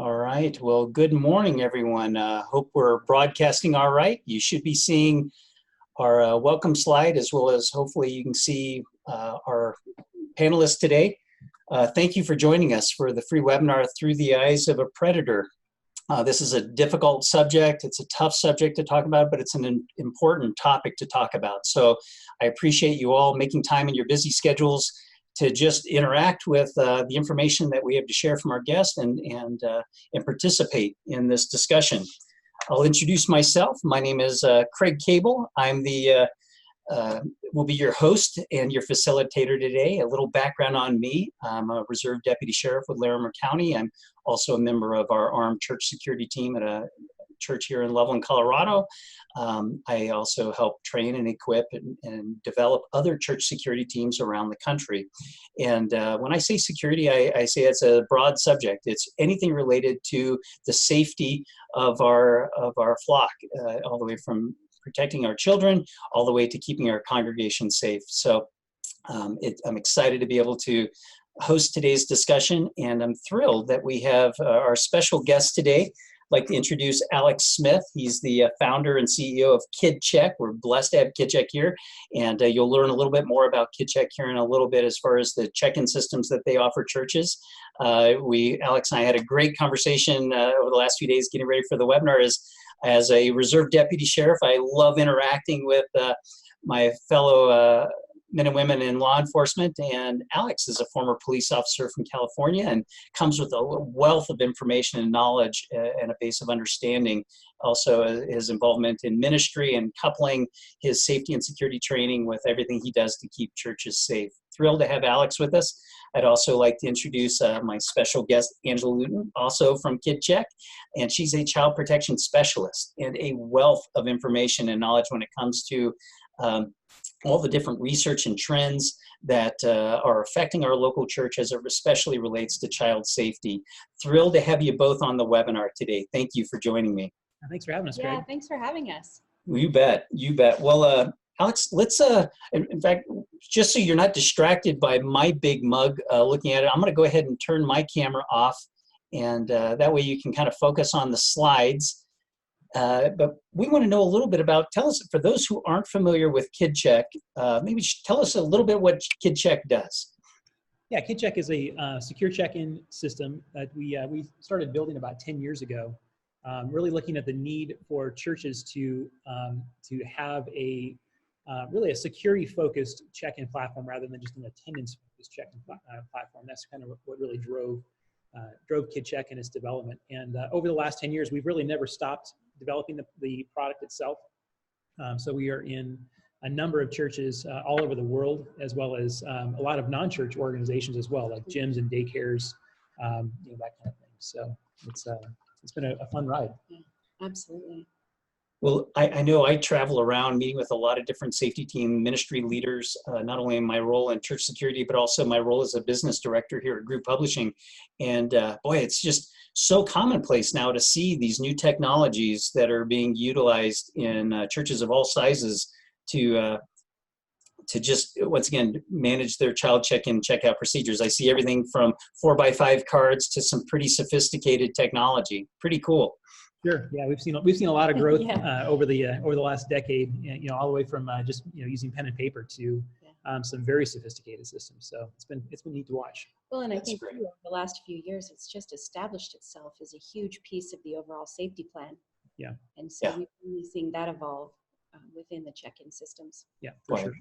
All right. Well, good morning, everyone. Hope we're broadcasting all right. You should be seeing our welcome slide, as well as hopefully you can see our panelists today. Thank you for joining us for the free webinar, Through the Eyes of a Predator. This is a difficult subject. It's a tough subject to talk about, but it's an important topic to talk about. So I appreciate you all making time in your busy schedules to just interact with the information that we have to share from our guests and participate in this discussion. I'll introduce myself. My name is Craig Cable. I'm will be your host and your facilitator today. A little background on me. I'm a Reserve Deputy Sheriff with Larimer County. I'm also a member of our armed church security team at a church here in Loveland, Colorado. I also help train and equip and develop other church security teams around the country. And when I say security, I say it's a broad subject. It's anything related to the safety of our flock, all the way from protecting our children, all the way to keeping our congregation safe. So I'm excited to be able to host today's discussion, and I'm thrilled that we have our special guest today. I'd like to introduce Alex Smith. He's the founder and CEO of KidCheck. We're blessed to have KidCheck here, and you'll learn a little bit more about KidCheck here in a little bit as far as the check-in systems that they offer churches. Alex and I had a great conversation over the last few days getting ready for the webinar. As a Reserve Deputy Sheriff, I love interacting with my fellow men and women in law enforcement, and Alex is a former police officer from California and comes with a wealth of information and knowledge and a base of understanding. Also his involvement in ministry and coupling his safety and security training with everything he does to keep churches safe. Thrilled to have Alex with us. I'd also like to introduce my special guest, Angela Lewton, also from KidCheck, and she's a child protection specialist and a wealth of information and knowledge when it comes to all the different research and trends that are affecting our local church as it especially relates to child safety. Thrilled to have you both on the webinar today. Thank you for joining me. Thanks for having us, Greg. Yeah, thanks for having us. You bet, you bet. Well, Alex, let's, in fact, just so you're not distracted by my big mug looking at it, I'm gonna go ahead and turn my camera off, and that way you can kind of focus on the slides. But we want to know a little bit about, tell us, for those who aren't familiar with KidCheck, maybe tell us a little bit what KidCheck does. Yeah, KidCheck is a secure check-in system that we started building about 10 years ago, really looking at the need for churches to have really a security-focused check-in platform rather than just an attendance-focused check-in platform. That's kind of what really drove KidCheck and its development. And over the last 10 years, we've really never stopped developing the product itself. So we are in a number of churches all over the world, as well as a lot of non-church organizations as well, like gyms and daycares, that kind of thing. So it's been a fun ride. Yeah, absolutely. Well, I know I travel around meeting with a lot of different safety team ministry leaders, not only in my role in church security, but also my role as a business director here at Group Publishing. And boy, it's just so commonplace now to see these new technologies that are being utilized in churches of all sizes to just, once again, manage their child check-in, check-out procedures. I see everything from 4x5 cards to some pretty sophisticated technology. Pretty cool. Sure. Yeah, we've seen a lot of growth Yeah. over the last decade. All the way from just using pen and paper to some very sophisticated systems. So it's been neat to watch. Well, and I think too, over the last few years, it's just established itself as a huge piece of the overall safety plan. Yeah. And so we've really seen that evolve within the check-in systems. Yeah, for sure.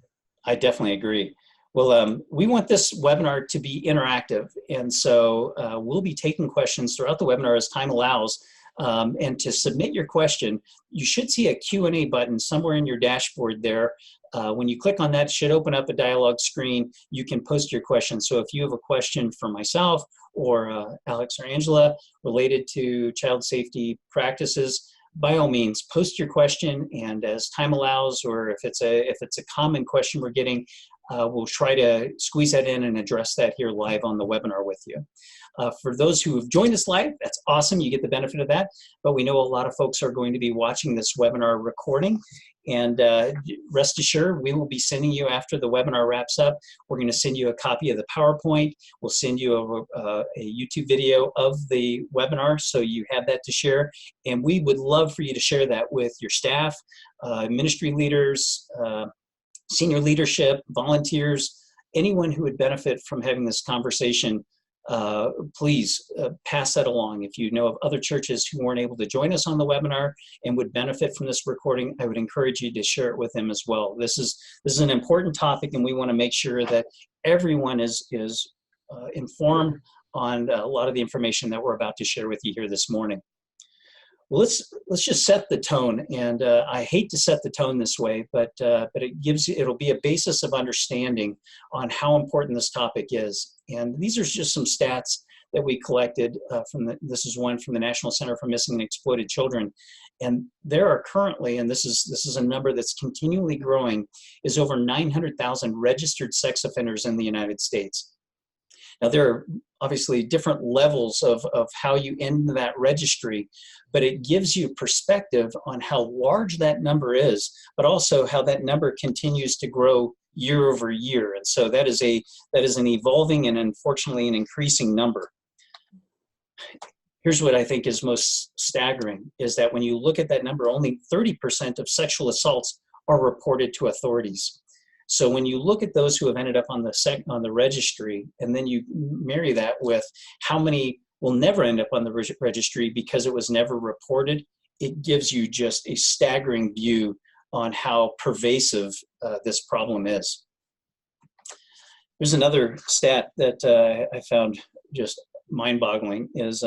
I definitely agree. Well, we want this webinar to be interactive, and so we'll be taking questions throughout the webinar as time allows. And to submit your question, you should see a Q&A button somewhere in your dashboard there. When you click on that, it should open up a dialog screen. You can post your question. So if you have a question for myself or Alex or Angela related to child safety practices, by all means, post your question. And as time allows, or if it's a common question we're getting, we'll try to squeeze that in and address that here live on the webinar with you. For those who have joined us live, that's awesome. You get the benefit of that. But we know a lot of folks are going to be watching this webinar recording. And rest assured, we will be sending you, after the webinar wraps up, we're going to send you a copy of the PowerPoint. We'll send you a YouTube video of the webinar so you have that to share. And we would love for you to share that with your staff, ministry leaders, senior leadership, volunteers, anyone who would benefit from having this conversation. Please pass that along. If you know of other churches who weren't able to join us on the webinar and would benefit from this recording, I would encourage you to share it with them as well. This is an important topic, and we want to make sure that everyone is informed on a lot of the information that we're about to share with you here this morning. Well, let's just set the tone, and I hate to set the tone this way, but it'll be a basis of understanding on how important this topic is. And these are just some stats that we collected this is one from the National Center for Missing and Exploited Children, and there are currently, and this is a number that's continually growing, is over 900,000 registered sex offenders in the United States. Now, there are obviously different levels of how you end that registry, but it gives you perspective on how large that number is, but also how that number continues to grow year over year. And so that is an evolving and unfortunately an increasing number. Here's what I think is most staggering, is that when you look at that number, only 30% of sexual assaults are reported to authorities. So when you look at those who have ended up on the registry, and then you marry that with how many will never end up on the registry because it was never reported, it gives you just a staggering view on how pervasive this problem is. There's another stat that I found just mind-boggling, is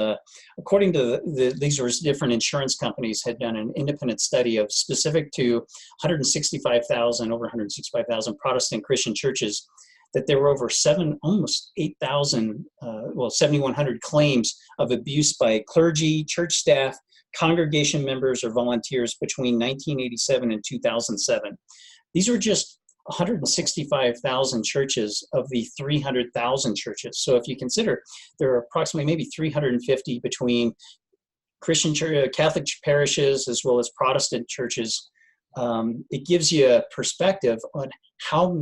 according to these were different insurance companies had done an independent study of specific to over 165,000 Protestant Christian churches, that there were over almost 8,000, 7,100 claims of abuse by clergy, church staff, congregation members, or volunteers between 1987 and 2007. These were just 165,000 churches of the 300,000 churches. So if you consider there are approximately maybe 350 between Christian Catholic parishes as well as Protestant churches, it gives you a perspective on how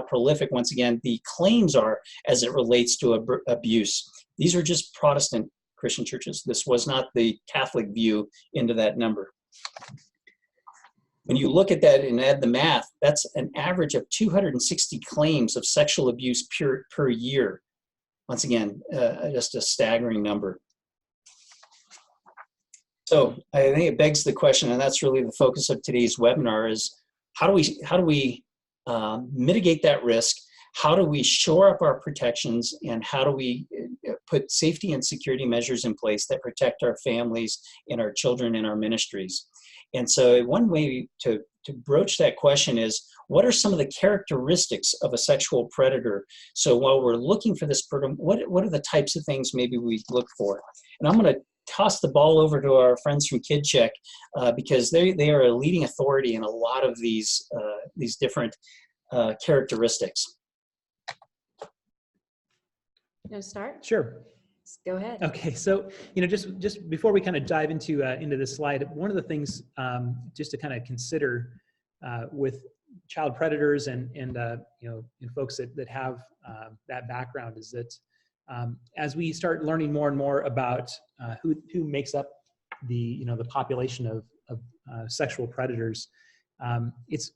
prolific, once again, the claims are as it relates to abuse. These are just Protestant Christian churches. This was not the Catholic view into that number. When you look at that and add the math, that's an average of 260 claims of sexual abuse per year. Once again, just a staggering number. So I think it begs the question, and that's really the focus of today's webinar, is how do we mitigate that risk? How do we shore up our protections, and how do we put safety and security measures in place that protect our families and our children and our ministries? And so one way to broach that question is, what are some of the characteristics of a sexual predator? So while we're looking for this predator, what are the types of things maybe we look for? And I'm going to toss the ball over to our friends from KidCheck because they are a leading authority in a lot of these different characteristics. You want to start? Sure. Go ahead. Okay, so just before we kind of dive into this slide, one of the things just to kind of consider with child predators and folks that have that background is that as we start learning more and more about who makes up the population of sexual predators, it's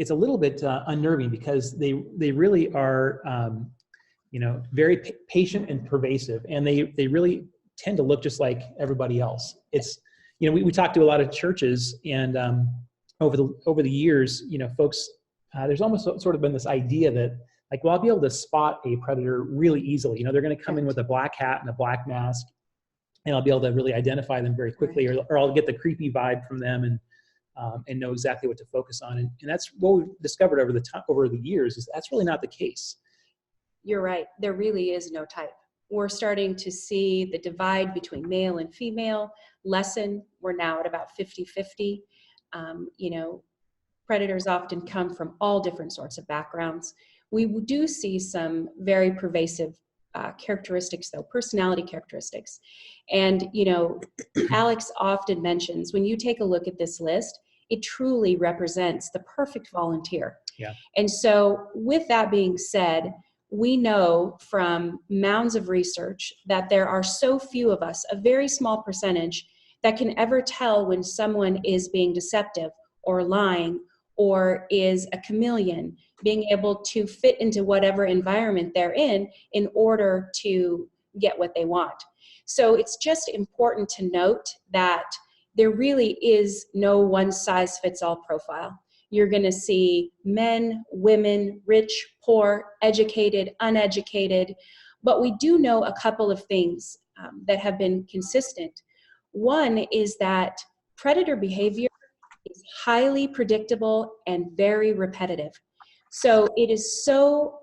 a little bit unnerving because they really are very patient and pervasive, and they really tend to look just like everybody else. It's we talk to a lot of churches, and over the years, folks, there's almost sort of been this idea that I'll be able to spot a predator really easily. They're going to come in with a black hat and a black mask, and I'll be able to really identify them very quickly, or I'll get the creepy vibe from them and know exactly what to focus on. And that's what we've discovered over the years, is that's really not the case. You're right. There really is no type. We're starting to see the divide between male and female lessen. We're now at about 50-50. Predators often come from all different sorts of backgrounds. We do see some very pervasive characteristics, though, personality characteristics. And, you know, Alex often mentions, when you take a look at this list, it truly represents the perfect volunteer. Yeah. And so with that being said, we know from mounds of research that there are so few of us, a very small percentage, that can ever tell when someone is being deceptive or lying or is a chameleon, being able to fit into whatever environment they're in order to get what they want. So it's just important to note that there really is no one-size-fits-all profile. You're going to see men, women, rich, poor, educated, uneducated, but we do know a couple of things that have been consistent. One is that predator behavior is highly predictable and very repetitive. So it is so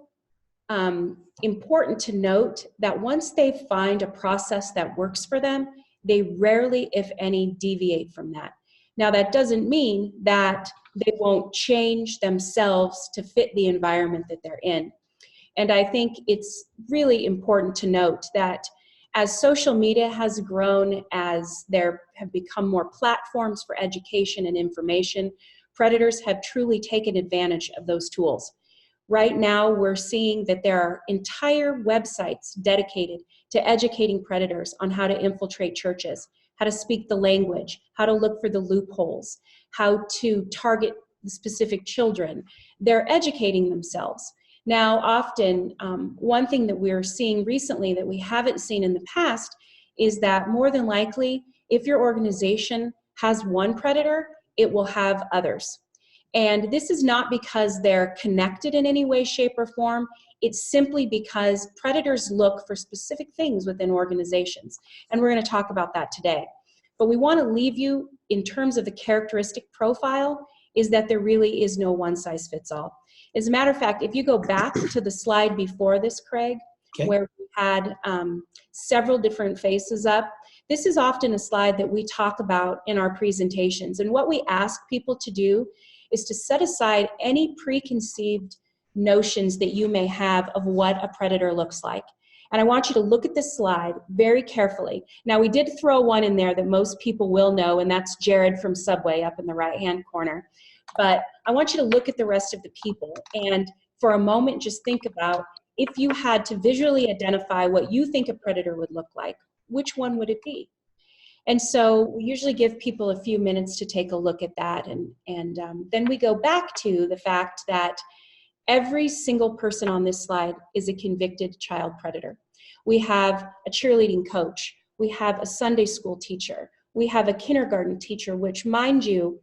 important to note that once they find a process that works for them, they rarely, if any, deviate from that. Now, that doesn't mean that they won't change themselves to fit the environment that they're in. And I think it's really important to note that as social media has grown, as there have become more platforms for education and information, predators have truly taken advantage of those tools. Right now, we're seeing that there are entire websites dedicated to educating predators on how to infiltrate churches, how to speak the language, how to look for the loopholes, how to target specific children. They're educating themselves. Now, often, one thing that we're seeing recently that we haven't seen in the past is that more than likely, if your organization has one predator, it will have others. And this is not because they're connected in any way, shape, or form. It's simply because predators look for specific things within organizations. And we're going to talk about that today. But we want to leave you in terms of the characteristic profile is that there really is no one size fits all. As a matter of fact, if you go back to the slide before this, Craig, okay, where we had several different faces up, this is often a slide that we talk about in our presentations. And what we ask people to do is to set aside any preconceived notions that you may have of what a predator looks like. And I want you to look at this slide very carefully. Now, we did throw one in there that most people will know, and that's Jared from Subway up in the right-hand corner. But I want you to look at the rest of the people. And for a moment, just think about if you had to visually identify what you think a predator would look like, which one would it be? And so we usually give people a few minutes to take a look at that. And then we go back to the fact that every single person on this slide is a convicted child predator. We have a cheerleading coach. We have a Sunday school teacher. We have a kindergarten teacher, which, mind you,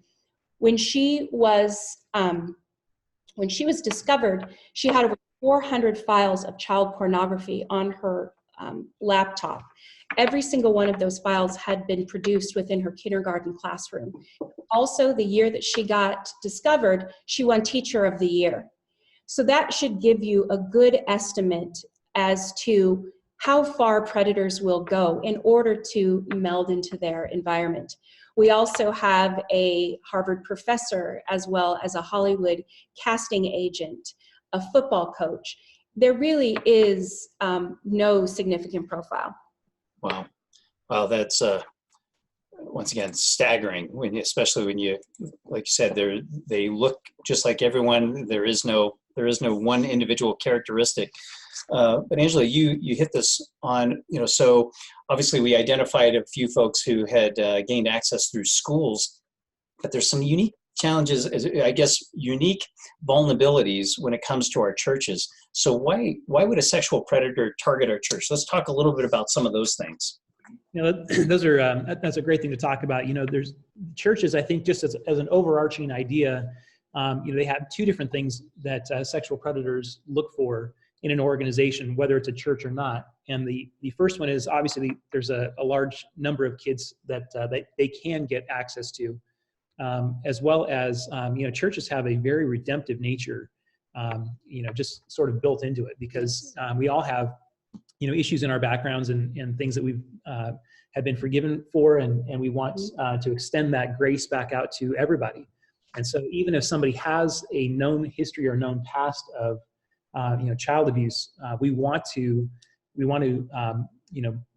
when she was discovered, she had over 400 files of child pornography on her laptop. Every single one of those files had been produced within her kindergarten classroom. Also, the year that she got discovered, she won Teacher of the Year. So that should give you a good estimate as to how far predators will go in order to meld into their environment. We also have a Harvard professor as well as a Hollywood casting agent, a football coach. There really is no significant profile. Wow. Wow, that's once again staggering, especially when you, like you said, they look just like everyone. There is no one individual characteristic. But Angela, you hit this on, so obviously we identified a few folks who had gained access through schools, but there's some unique challenges, I guess, unique vulnerabilities when it comes to our churches. So why would a sexual predator target our church? Let's talk a little bit about some of those things. Those are that's a great thing to talk about. There's churches, I think, just as an overarching idea, they have two different things that sexual predators look for in an organization, whether it's a church or not. And the first one is obviously there's a large number of kids that they can get access to, as well as churches have a very redemptive nature, just sort of built into it, because we all have issues in our backgrounds and things that we've have been forgiven for, and we want to extend that grace back out to everybody. And so even if somebody has a known history or known past of child abuse. We want to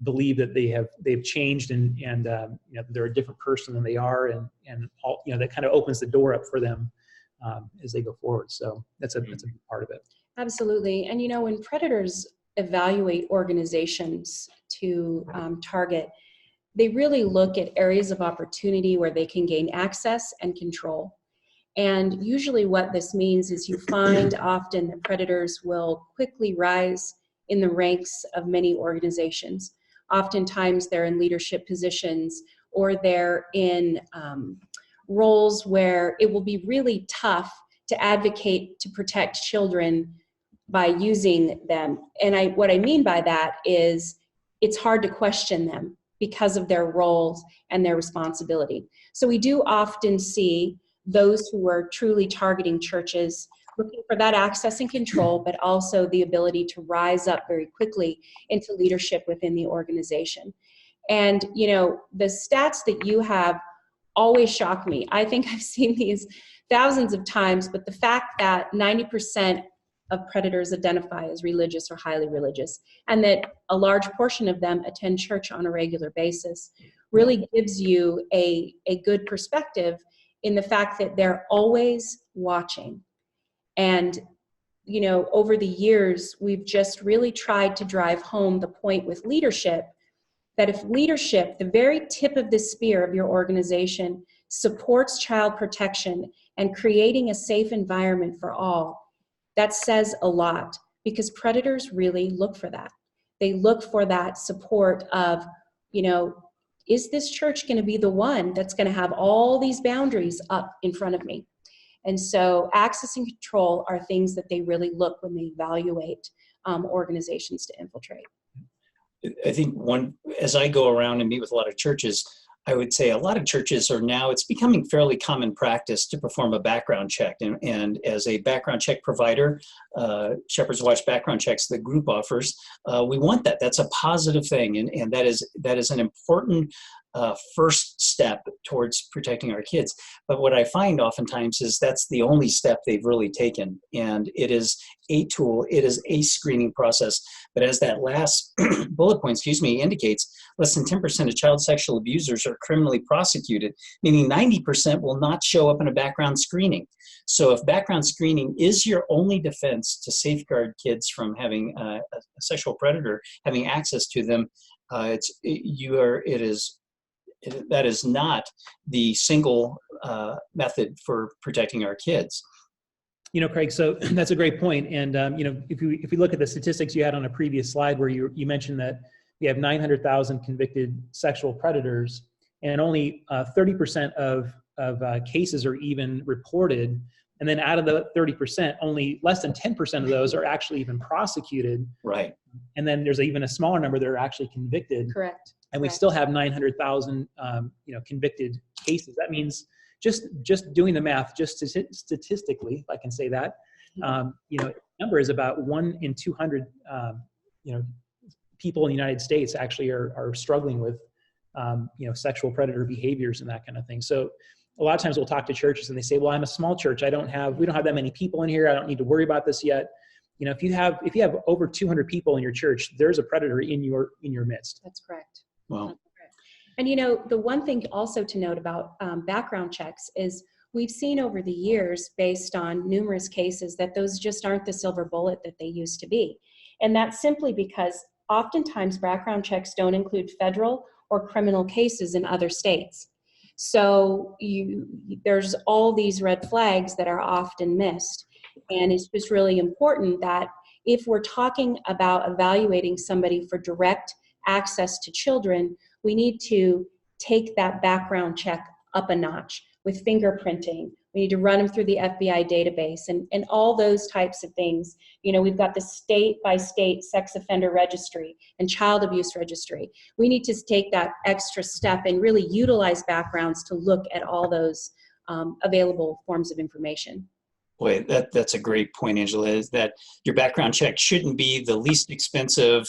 believe that they've changed and they're a different person than they are, and all, that kind of opens the door up for them as they go forward. So that's a big part of it. Absolutely. And when predators evaluate organizations to target, they really look at areas of opportunity where they can gain access and control. And usually what this means is you find often that predators will quickly rise in the ranks of many organizations. Oftentimes they're in leadership positions, or they're in roles where it will be really tough to advocate to protect children by using them. And what I mean by that is it's hard to question them because of their roles and their responsibility. So we do often see those who are truly targeting churches looking for that access and control, but also the ability to rise up very quickly into leadership within the organization. And, the stats that you have always shock me. I think I've seen these thousands of times, but the fact that 90% of predators identify as religious or highly religious, and that a large portion of them attend church on a regular basis, really gives you a good perspective in the fact that they're always watching. And, over the years, we've just really tried to drive home the point with leadership that if leadership, the very tip of the spear of your organization, supports child protection and creating a safe environment for all, that says a lot, because predators really look for that. They look for that support of, is this church going to be the one that's going to have all these boundaries up in front of me? And so access and control are things that they really look when they evaluate organizations to infiltrate. I think as I go around and meet with a lot of churches, I would say a lot of churches are now, it's becoming fairly common practice to perform a background check. And as a background check provider, Shepherd's Watch background checks the group offers, we want that. That's a positive thing. And that is an important first step towards protecting our kids. But what I find oftentimes is that's the only step they've really taken. And it is a tool, it is a screening process. But as that last bullet point, indicates, less than 10% of child sexual abusers are criminally prosecuted, meaning 90% will not show up in a background screening. So if background screening is your only defense to safeguard kids from having a sexual predator having access to them, that is not the single method for protecting our kids. Craig, so that's a great point. And, if we look at the statistics you had on a previous slide where you mentioned that you have 900,000 convicted sexual predators, and only 30% of cases are even reported. And then out of the 30%, only less than 10% of those are actually even prosecuted. Right. And then there's even a smaller number that are actually convicted. Correct. And we still have 900,000, convicted cases. That means just doing the math, just statistically, if I can say that, number is about 1 in 200, people in the United States actually are struggling with, sexual predator behaviors and that kind of thing. So a lot of times we'll talk to churches and they say, well, I'm a small church. we don't have that many people in here. I don't need to worry about this yet. If you have over 200 people in your church, there's a predator in your midst. That's correct. Wow. And the one thing also to note about background checks is we've seen over the years, based on numerous cases, that those just aren't the silver bullet that they used to be. And that's simply because oftentimes background checks don't include federal or criminal cases in other states. So there's all these red flags that are often missed. And it's just really important that if we're talking about evaluating somebody for direct access to children, we need to take that background check up a notch with fingerprinting. We need to run them through the FBI database and all those types of things. We've got the state-by-state sex offender registry and child abuse registry. We need to take that extra step and really utilize backgrounds to look at all those available forms of information. Boy, that's a great point, Angela, is that your background check shouldn't be the least expensive,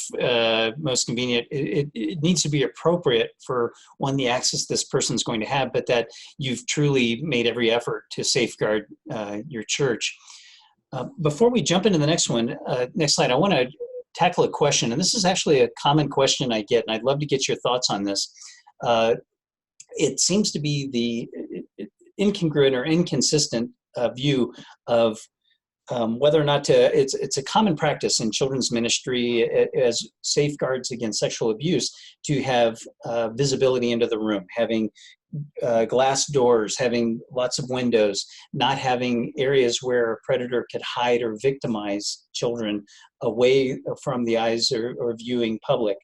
most convenient. It needs to be appropriate for, one, the access this person's going to have, but that you've truly made every effort to safeguard your church. Before we jump into the next one, next slide, I want to tackle a question, and this is actually a common question I get, and I'd love to get your thoughts on this. It seems to be the incongruent or inconsistent view of whether or not to, it's a common practice in children's ministry as safeguards against sexual abuse to have visibility into the room, having glass doors, having lots of windows, not having areas where a predator could hide or victimize children away from the eyes or viewing public.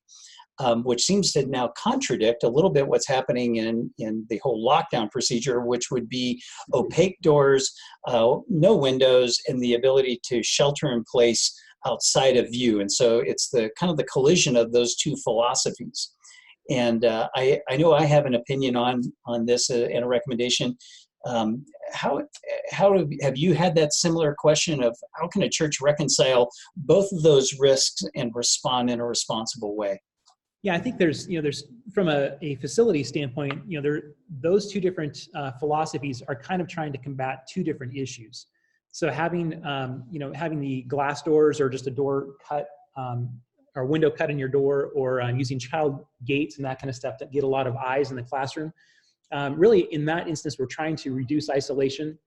Which seems to now contradict a little bit what's happening in the whole lockdown procedure, which would be opaque doors, no windows, and the ability to shelter in place outside of view. And so it's the kind of the collision of those two philosophies. And I know I have an opinion on this and a recommendation. How have you had that similar question of how can a church reconcile both of those risks and respond in a responsible way? Yeah, I think there's from a facility standpoint, those two different philosophies are kind of trying to combat two different issues. So having the glass doors or just a door cut or window cut in your door, or using child gates and that kind of stuff to get a lot of eyes in the classroom. Really, in that instance, we're trying to reduce isolation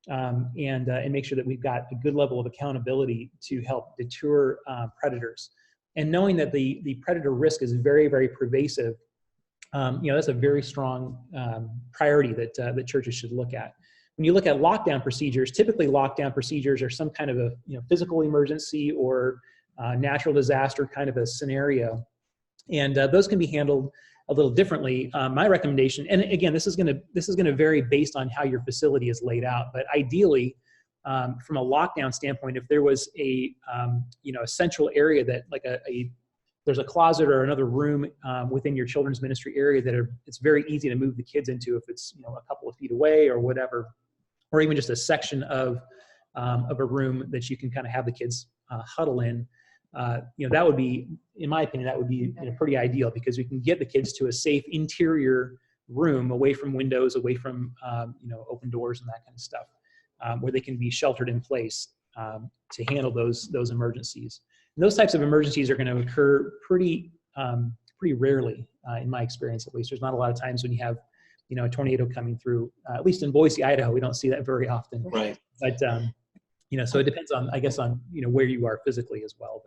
and make sure that we've got a good level of accountability to help deter predators. And knowing that the predator risk is very, very pervasive, that's a very strong priority that churches should look at. When you look at lockdown procedures, typically lockdown procedures are some kind of a physical emergency or natural disaster kind of a scenario, and those can be handled a little differently. My recommendation, and again, this is going to vary based on how your facility is laid out, but ideally, from a lockdown standpoint, if there was a central area that there's a closet or another room within your children's ministry area that it's very easy to move the kids into if it's a couple of feet away or whatever, or even just a section of a room that you can kind of have the kids huddle in. That would be, in my opinion, that would be pretty ideal, because we can get the kids to a safe interior room away from windows, away from open doors and that kind of stuff, where they can be sheltered in place to handle those emergencies. And those types of emergencies are going to occur pretty rarely, in my experience at least. There's not a lot of times when you have a tornado coming through. At least in Boise, Idaho, we don't see that very often. Right. But so it depends on, I guess, on where you are physically as well.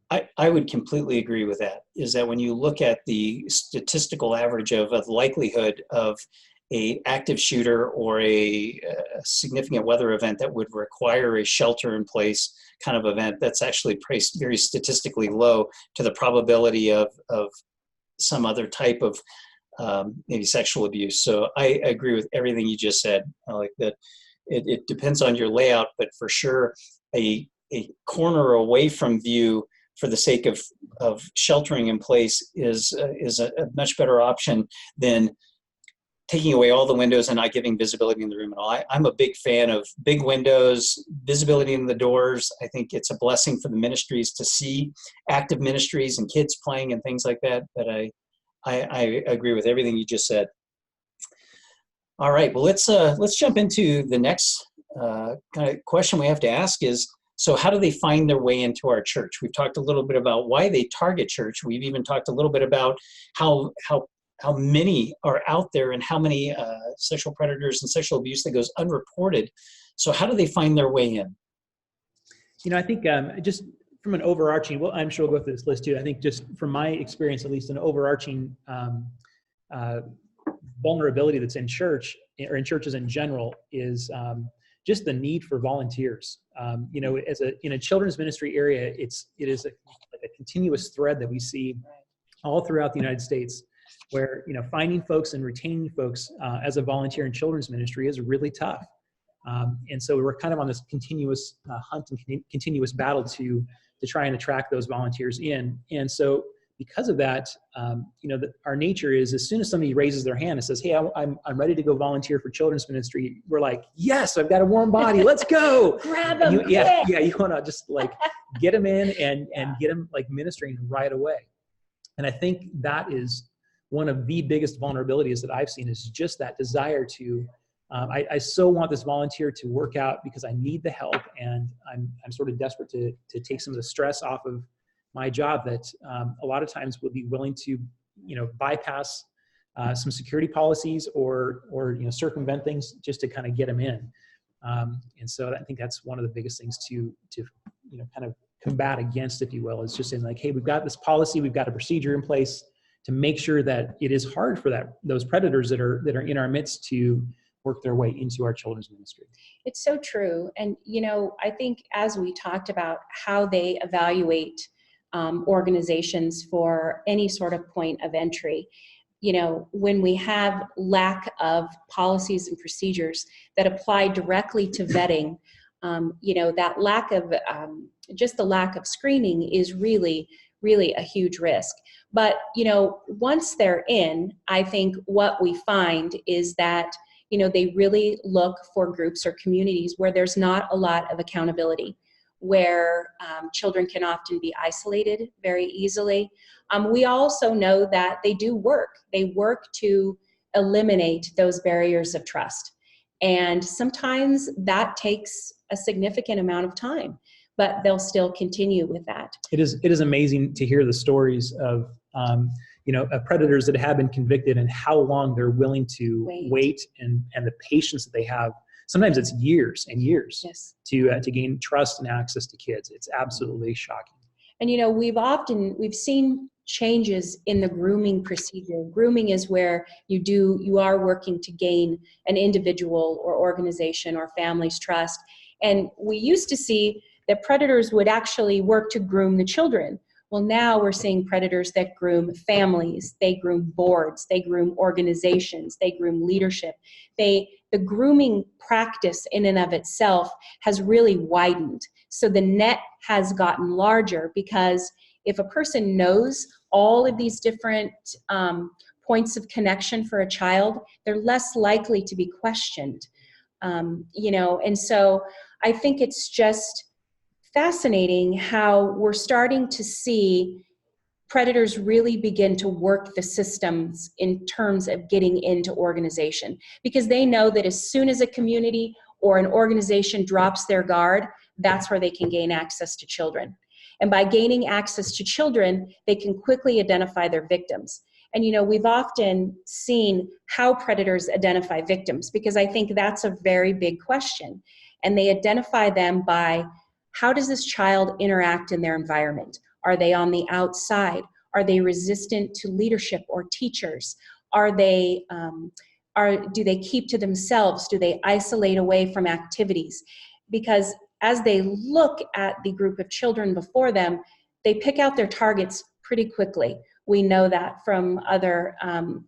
But I would completely agree with that. Is that when you look at the statistical average of the likelihood of a active shooter or a significant weather event that would require a shelter-in-place kind of event, that's actually priced very statistically low to the probability of some other type of maybe sexual abuse. So I agree with everything you just said. I like that. It depends on your layout, but for sure, a corner away from view for the sake of sheltering in place is a much better option than taking away all the windows and not giving visibility in the room at all. I'm a big fan of big windows, visibility in the doors. I think it's a blessing for the ministries to see active ministries and kids playing and things like that. But I agree with everything you just said. All right, well, let's jump into the next kind of question we have to ask is, so how do they find their way into our church? We've talked a little bit about why they target church. We've even talked a little bit about how many are out there and how many sexual predators and sexual abuse that goes unreported. So how do they find their way in? I think just from an overarching, well, I'm sure we'll go through this list too. I think just from my experience, at least, an overarching vulnerability that's in church or in churches in general is just the need for volunteers. In a children's ministry area, it is a continuous thread that we see all throughout the United States, where finding folks and retaining folks as a volunteer in children's ministry is really tough. And so we're kind of on this continuous hunt and continuous battle to try and attract those volunteers in. And so because of that, our nature is, as soon as somebody raises their hand and says, "Hey, I'm ready to go volunteer for children's ministry," we're like, "Yes, I've got a warm body. Let's go!" Grab them. You want to just get them in and get them ministering right away. And I think that is one of the biggest vulnerabilities that I've seen, is just that desire to I so want this volunteer to work out because I need the help, and I'm sort of desperate to take some of the stress off of my job that a lot of times would be willing to, bypass some security policies or circumvent things just to kind of get them in. And so I think that's one of the biggest things to kind of combat against, if you will, is just saying like, hey, we've got this policy, we've got a procedure in place to make sure that it is hard for those predators that are in our midst to work their way into our children's ministry. It's so true. And, I think as we talked about how they evaluate organizations for any sort of point of entry, when we have lack of policies and procedures that apply directly to vetting, that lack of, just the lack of screening is really, really a huge risk. But, once they're in, I think what we find is that they really look for groups or communities where there's not a lot of accountability, where children can often be isolated very easily. We also know that they do work. They work to eliminate those barriers of trust. And sometimes that takes a significant amount of time, but they'll still continue with that. It is amazing to hear the stories of predators that have been convicted and how long they're willing to wait and the patience that they have. Sometimes it's years and years. Yes. to gain trust and access to kids. It's absolutely shocking. And we've seen changes in the grooming procedure. Grooming is where you are working to gain an individual or organization or family's trust. And we used to see that predators would actually work to groom the children. Well, now we're seeing predators that groom families, they groom boards, they groom organizations, they groom leadership. The grooming practice in and of itself has really widened. So the net has gotten larger because if a person knows all of these different points of connection for a child, they're less likely to be questioned. And so I think it's just fascinating how we're starting to see predators really begin to work the systems in terms of getting into organization, because they know that as soon as a community or an organization drops their guard, that's where they can gain access to children. And by gaining access to children, they can quickly identify their victims. And we've often seen how predators identify victims, because I think that's a very big question. And they identify them by, how does this child interact in their environment? Are they on the outside? Are they resistant to leadership or teachers? Do they keep to themselves? Do they isolate away from activities? Because as they look at the group of children before them, they pick out their targets pretty quickly. We know that from other,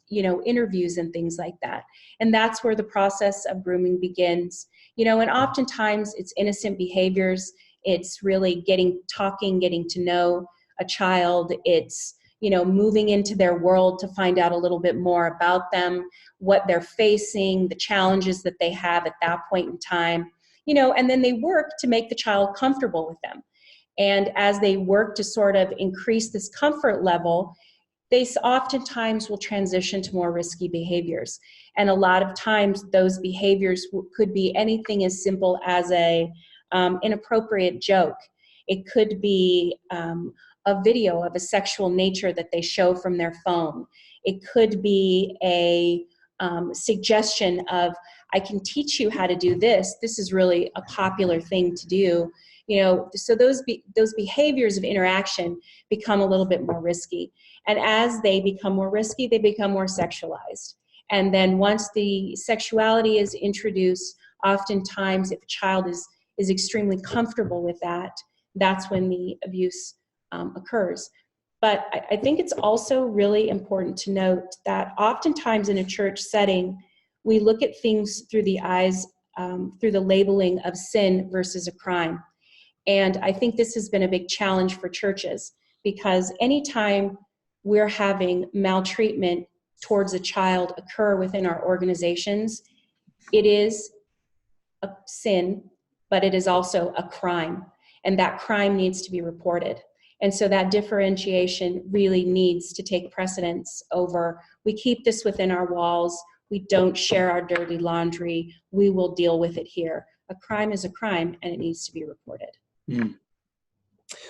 interviews and things like that. And that's where the process of grooming begins. And oftentimes it's innocent behaviors. It's really getting to know a child. It's, moving into their world to find out a little bit more about them, what they're facing, the challenges that they have at that point in time, and then they work to make the child comfortable with them. And as they work to sort of increase this comfort level, they oftentimes will transition to more risky behaviors. And a lot of times those behaviors could be anything as simple as a inappropriate joke. It could be a video of a sexual nature that they show from their phone. It could be a suggestion of, I can teach you how to do this. This is really a popular thing to do. So those behaviors of interaction become a little bit more risky. And as they become more risky, they become more sexualized. And then once the sexuality is introduced, oftentimes if a child is extremely comfortable with that, that's when the abuse occurs. But I think it's also really important to note that oftentimes in a church setting, we look at things through the eyes, through the labeling of sin versus a crime. And I think this has been a big challenge for churches, because anytime we're having maltreatment towards a child occur within our organizations, it is a sin, but it is also a crime. And that crime needs to be reported. And so that differentiation really needs to take precedence over, we keep this within our walls, We don't share our dirty laundry. We will deal with it here. A crime is a crime, and it needs to be reported. Mm.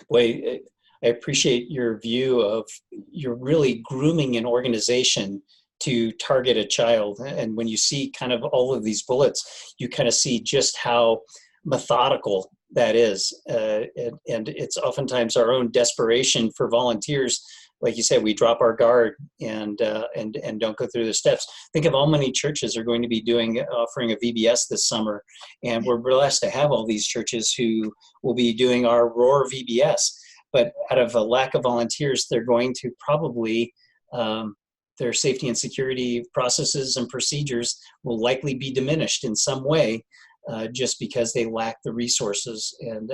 Boy, I appreciate your view of you're really grooming an organization to target a child. And when you see kind of all of these bullets, you kind of see just how methodical that is. And it's oftentimes our own desperation for volunteers. Like you said, we drop our guard and don't go through the steps. Think of how many churches are going to be offering a VBS this summer. And we're blessed to have all these churches who will be doing our Roar VBS. But out of a lack of volunteers, they're going to probably, their safety and security processes and procedures will likely be diminished in some way just because they lack the resources. And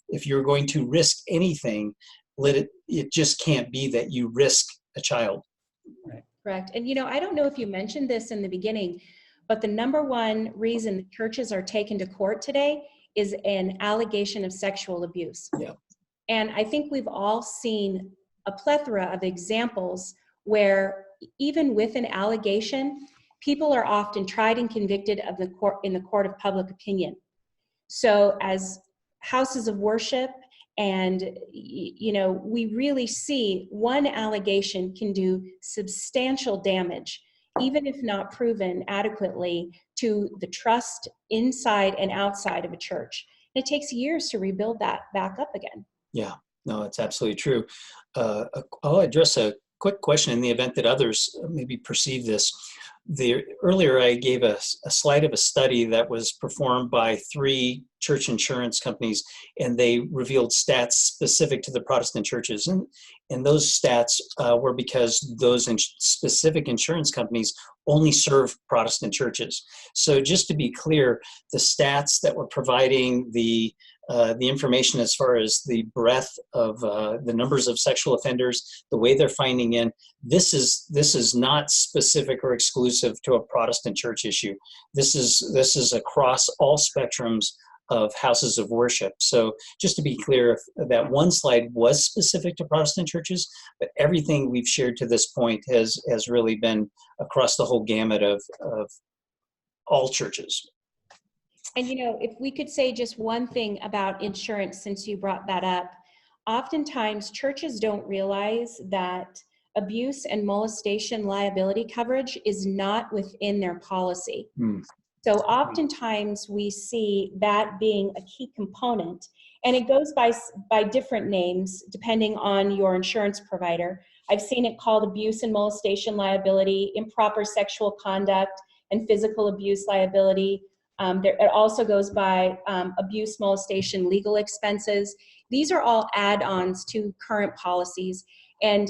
if you're going to risk anything, it just can't be that you risk a child. Right. Correct. And I don't know if you mentioned this in the beginning, but the number one reason churches are taken to court today is an allegation of sexual abuse. Yeah. And I think we've all seen a plethora of examples where even with an allegation, people are often tried and convicted in the court of public opinion. So as houses of worship, and we really see one allegation can do substantial damage, even if not proven adequately, to the trust inside and outside of a church. And it takes years to rebuild that back up again. Yeah, no, it's absolutely true. I'll address a quick question in the event that others maybe perceive this. Earlier, I gave a slide of a study that was performed by 3 church insurance companies, and they revealed stats specific to the Protestant churches. And those stats were because those specific insurance companies only serve Protestant churches. So just to be clear, the stats that were providing the information as far as the breadth of the numbers of sexual offenders, the way they're finding in, this is not specific or exclusive to a Protestant church issue. This is across all spectrums of houses of worship. So just to be clear, that one slide was specific to Protestant churches, but everything we've shared to this point has really been across the whole gamut of all churches. And if we could say just one thing about insurance, since you brought that up, oftentimes churches don't realize that abuse and molestation liability coverage is not within their policy. So oftentimes we see that being a key component, and it goes by different names depending on your insurance provider. I've seen it called abuse and molestation liability, improper sexual conduct, and physical abuse liability. It also goes by abuse, molestation, legal expenses. These are all add-ons to current policies. And,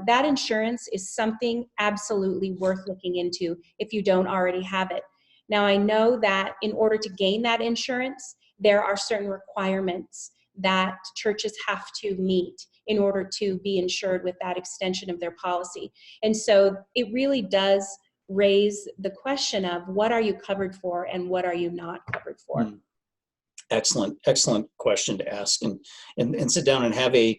that insurance is something absolutely worth looking into if you don't already have it. Now, I know that in order to gain that insurance, there are certain requirements that churches have to meet in order to be insured with that extension of their policy. And so it really does raise the question of what are you covered for and what are you not covered for? Excellent question to ask, and sit down and have a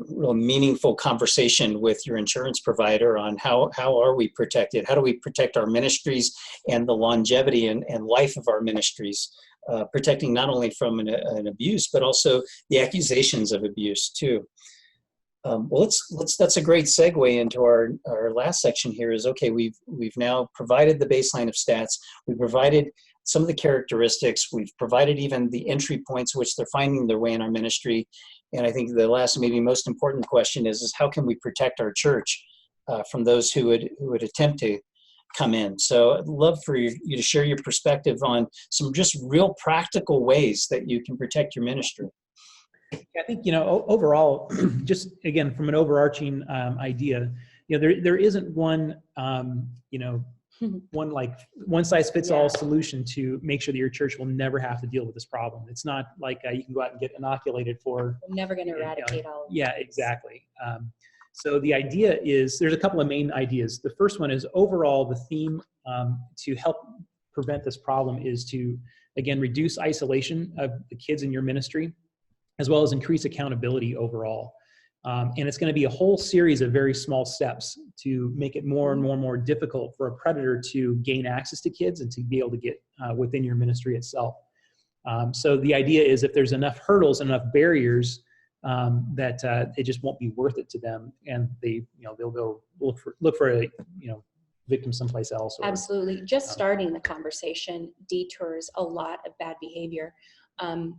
real meaningful conversation with your insurance provider on how are we protected? How do we protect our ministries and the longevity and life of our ministries? Protecting not only from an abuse, but also the accusations of abuse too. Well, that's a great segue into our last section here is, okay, we've now provided the baseline of stats. We've provided some of the characteristics. We've provided even the entry points which they're finding their way in our ministry. And I think the last, maybe most important question is how can we protect our church from those who would attempt to come in? So I'd love for you to share your perspective on some just real practical ways that you can protect your ministry. I think, overall, just again, from an overarching idea, there isn't one, one size fits all solution to make sure that your church will never have to deal with this problem. It's not like you can go out and get inoculated for. We're never going to eradicate all of this. Yeah, exactly. So the idea is, there's a couple of main ideas. The first one is overall the theme to help prevent this problem is to, again, reduce isolation of the kids in your ministry, as well as increase accountability overall. And it's going to be a whole series of very small steps to make it more and more difficult for a predator to gain access to kids and to be able to get within your ministry itself. So the idea is if there's enough hurdles and enough barriers that it just won't be worth it to them, and they'll go look for a victim someplace else. Absolutely. Just starting the conversation detours a lot of bad behavior. And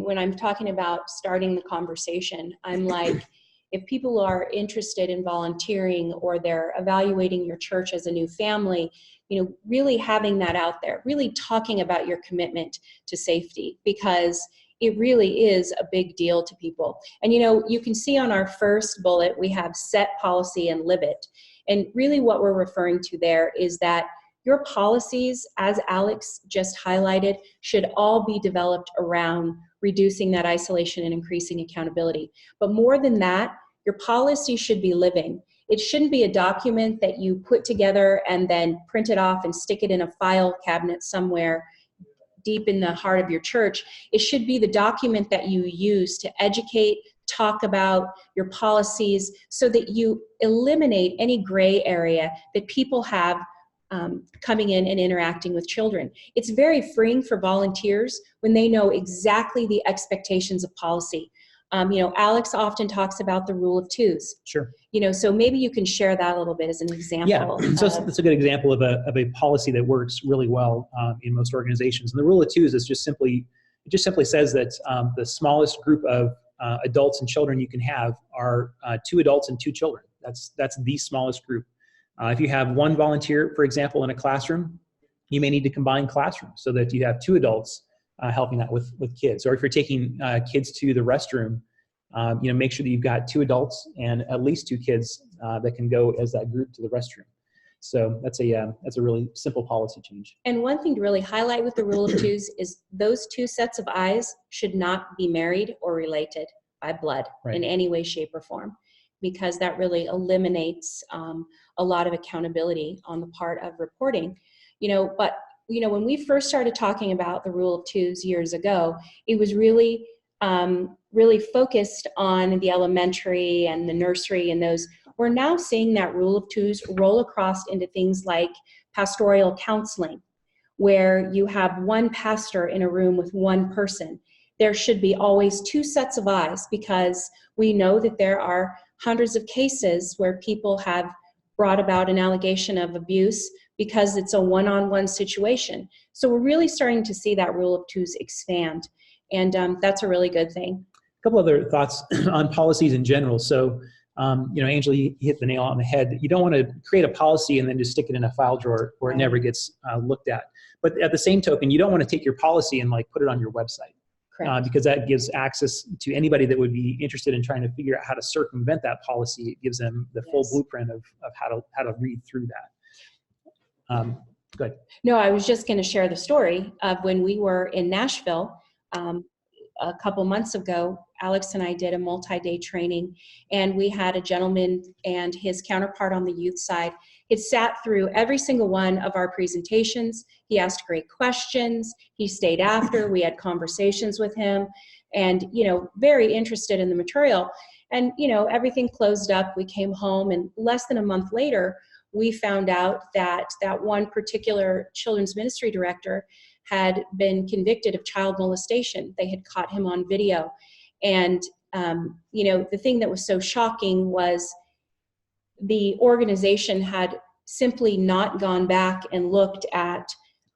when I'm talking about starting the conversation, I'm like, if people are interested in volunteering or they're evaluating your church as a new family, really having that out there, really talking about your commitment to safety, because it really is a big deal to people. And, you can see on our first bullet, we have set policy and live it. And really what we're referring to there is that your policies, as Alex just highlighted, should all be developed around reducing that isolation and increasing accountability. But more than that, your policy should be living. It shouldn't be a document that you put together and then print it off and stick it in a file cabinet somewhere deep in the heart of your church. It should be the document that you use to educate, talk about your policies, so that you eliminate any gray area that people have coming in and interacting with children. It's very freeing for volunteers when they know exactly the expectations of policy. Alex often talks about the rule of twos. Sure. So maybe you can share that a little bit as an example. Yeah, so that's a good example of a policy that works really well in most organizations. And the rule of twos is just simply says that the smallest group of adults and children you can have are 2 adults and 2 children. That's the smallest group. If you have 1 volunteer, for example, in a classroom, you may need to combine classrooms so that you have 2 adults helping out with kids. Or if you're taking kids to the restroom, make sure that you've got 2 adults and at least 2 kids that can go as that group to the restroom. So that's a really simple policy change. And one thing to really highlight with the rule of twos is those 2 sets of eyes should not be married or related by blood in any way, shape, or form, because that really eliminates a lot of accountability on the part of reporting. But when we first started talking about the rule of twos years ago, it was really focused on the elementary and the nursery and those. We're now seeing that rule of twos roll across into things like pastoral counseling, where you have 1 pastor in a room with 1 person. There should be always 2 sets of eyes, because we know that there are hundreds of cases where people have brought about an allegation of abuse because it's a one-on-one situation. So we're really starting to see that rule of twos expand, and that's a really good thing. A couple other thoughts on policies in general. So, Angela, you hit the nail on the head. You don't want to create a policy and then just stick it in a file drawer where it never gets looked at. But at the same token, you don't want to take your policy and put it on your website. Because that gives access to anybody that would be interested in trying to figure out how to circumvent that policy. It gives them the full blueprint of how to read through that. Good. No, I was just going to share the story of when we were in Nashville a couple months ago. Alex and I did a multi-day training, and we had a gentleman and his counterpart on the youth side. He sat through every single one of our presentations. He asked great questions. He stayed after. We had conversations with him, and very interested in the material. And everything closed up. We came home, and less than a month later, we found out that one particular children's ministry director had been convicted of child molestation. They had caught him on video. And, the thing that was so shocking was the organization had simply not gone back and looked at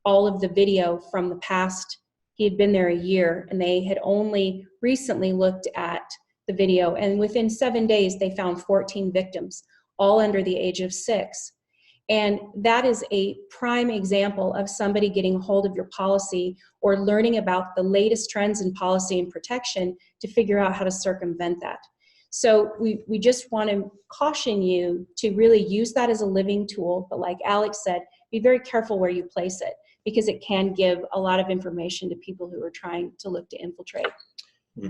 all of the video from the past. He had been there a year, and they had only recently looked at the video. And within 7 days, they found 14 victims, all under the age of 6. And that is a prime example of somebody getting hold of your policy or learning about the latest trends in policy and protection to figure out how to circumvent that. So we just want to caution you to really use that as a living tool. But like Alex said, be very careful where you place it, because it can give a lot of information to people who are trying to look to infiltrate.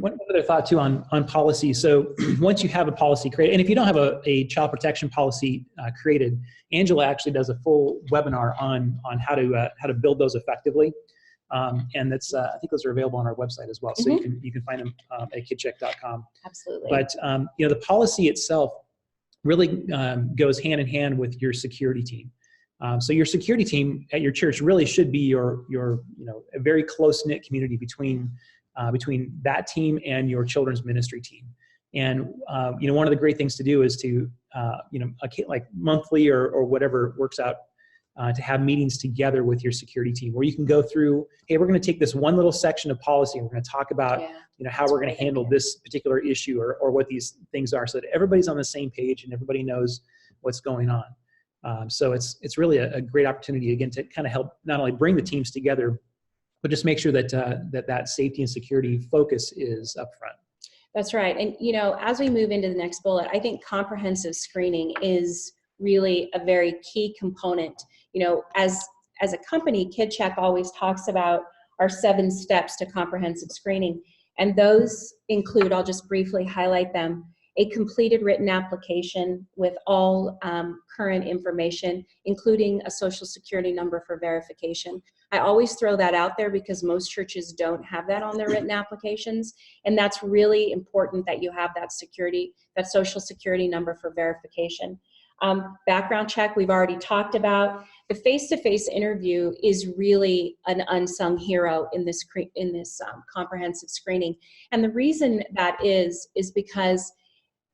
One other thought too on policy. So once you have a policy created, and if you don't have a child protection policy created, Angela actually does a full webinar on how to build those effectively. And that's I think those are available on our website as well. So you can find them at KidCheck.com. Absolutely. But the policy itself really goes hand in hand with your security team. So your security team at your church really should be your a very close-knit community between that team and your children's ministry team. And one of the great things to do is to like monthly or whatever works out, to have meetings together with your security team where you can go through, hey, we're going to take this one little section of policy and we're going to talk about how we're going to handle this particular issue or what these things are, so that everybody's on the same page and everybody knows what's going on. So it's really a great opportunity, again, to kind of help not only bring the teams together, but just make sure that that safety and security focus is up front. That's right. And, as we move into the next bullet, I think comprehensive screening is really a very key component. As a company, KidCheck always talks about our 7 steps to comprehensive screening. And those include, I'll just briefly highlight them, a completed written application with all current information, including a social security number for verification. I always throw that out there because most churches don't have that on their written applications. And that's really important that you have that social security number for verification. Background check, we've already talked about. The face-to-face interview is really an unsung hero in this comprehensive screening. And the reason that is because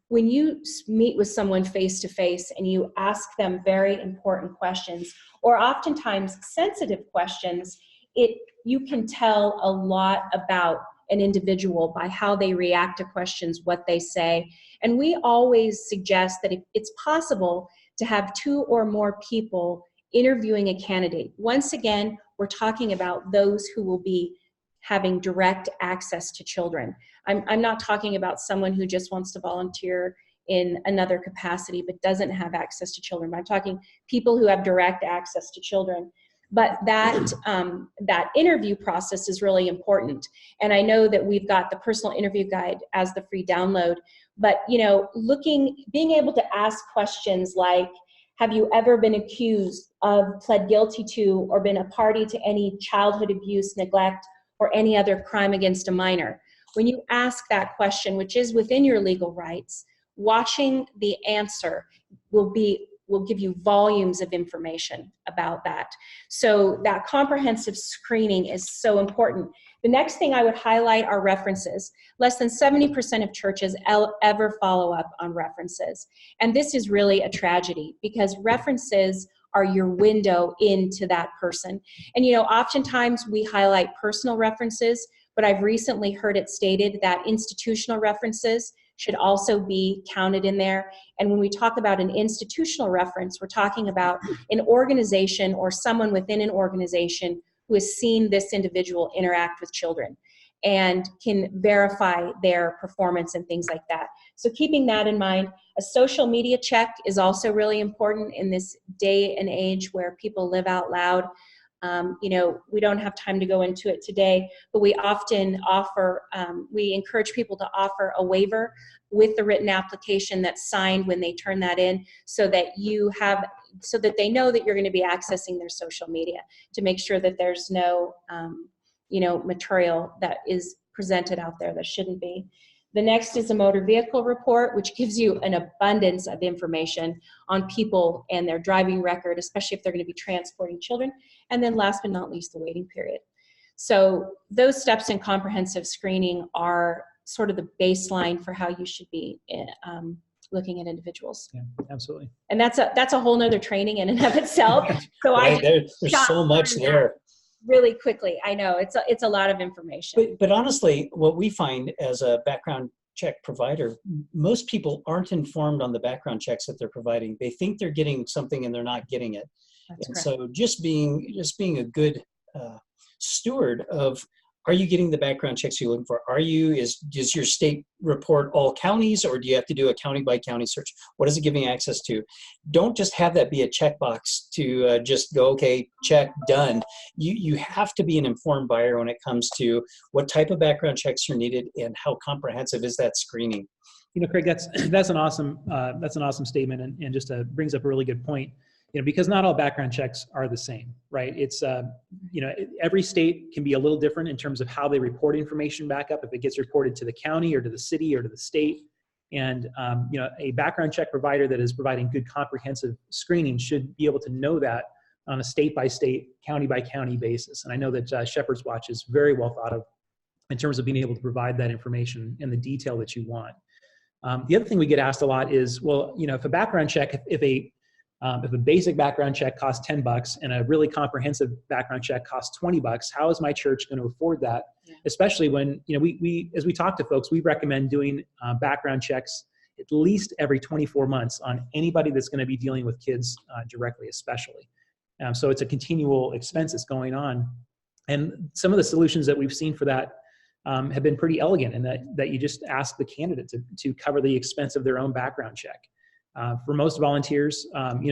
when you meet with someone face-to-face and you ask them very important questions, or oftentimes sensitive questions, you can tell a lot about an individual by how they react to questions, what they say. And we always suggest that if it's possible to have 2 or more people interviewing a candidate. Once again, we're talking about those who will be having direct access to children. I'm not talking about someone who just wants to volunteer in another capacity but doesn't have access to children. I'm talking people who have direct access to children. But that interview process is really important. And I know that we've got the personal interview guide as the free download, but being able to ask questions like, have you ever been accused of, pled guilty to, or been a party to any childhood abuse, neglect, or any other crime against a minor? When you ask that question, which is within your legal rights, watching the answer will give you volumes of information about that. So that comprehensive screening is so important. The next thing I would highlight are references. Less than 70% of churches ever follow up on references. And this is really a tragedy because references are your window into that person. And oftentimes we highlight personal references, but I've recently heard it stated that institutional references should also be counted in there. And when we talk about an institutional reference, we're talking about an organization or someone within an organization who has seen this individual interact with children and can verify their performance and things like that. So keeping that in mind, a social media check is also really important in this day and age where people live out loud. We don't have time to go into it today, but we often we encourage people to offer a waiver with the written application that's signed when they turn that in, so that they know that you're going to be accessing their social media, to make sure that there's no, material that is presented out there that shouldn't be. The next is a motor vehicle report, which gives you an abundance of information on people and their driving record, especially if they're going to be transporting children. And then last but not least, the waiting period. So those steps in comprehensive screening are sort of the baseline for how you should be looking at individuals. Yeah, absolutely. And that's a whole nother training in and of itself. So right, there's so much there. Really quickly. I know it's a lot of information. But honestly, what we find as a background check provider, most people aren't informed on the background checks that they're providing. They think they're getting something and they're not getting it. That's and correct. So just being a good steward of, are you getting the background checks you're looking for? Does your state report all counties, or do you have to do a county by county search? What is it giving access to? Don't just have that be a checkbox to just go, okay, check, done. You have to be an informed buyer when it comes to what type of background checks are needed and how comprehensive is that screening. Craig, that's an awesome statement, and just brings up a really good point. because not all background checks are the same, right? It's, every state can be a little different in terms of how they report information back up, if it gets reported to the county or to the city or to the state. And, a background check provider that is providing good comprehensive screening should be able to know that on a state-by-state, county-by-county basis. And I know that Shepherd's Watch is very well thought of in terms of being able to provide that information in the detail that you want. The other thing we get asked a lot is, well, if a background check, if a basic background check costs $10 and a really comprehensive background check costs $20, how is my church going to afford that? Yeah. Especially when, we as we talk to folks, we recommend doing background checks at least every 24 months on anybody that's going to be dealing with kids directly, especially. So it's a continual expense that's going on. And some of the solutions that we've seen for that have been pretty elegant, in that you just ask the candidate to cover the expense of their own background check. For most volunteers,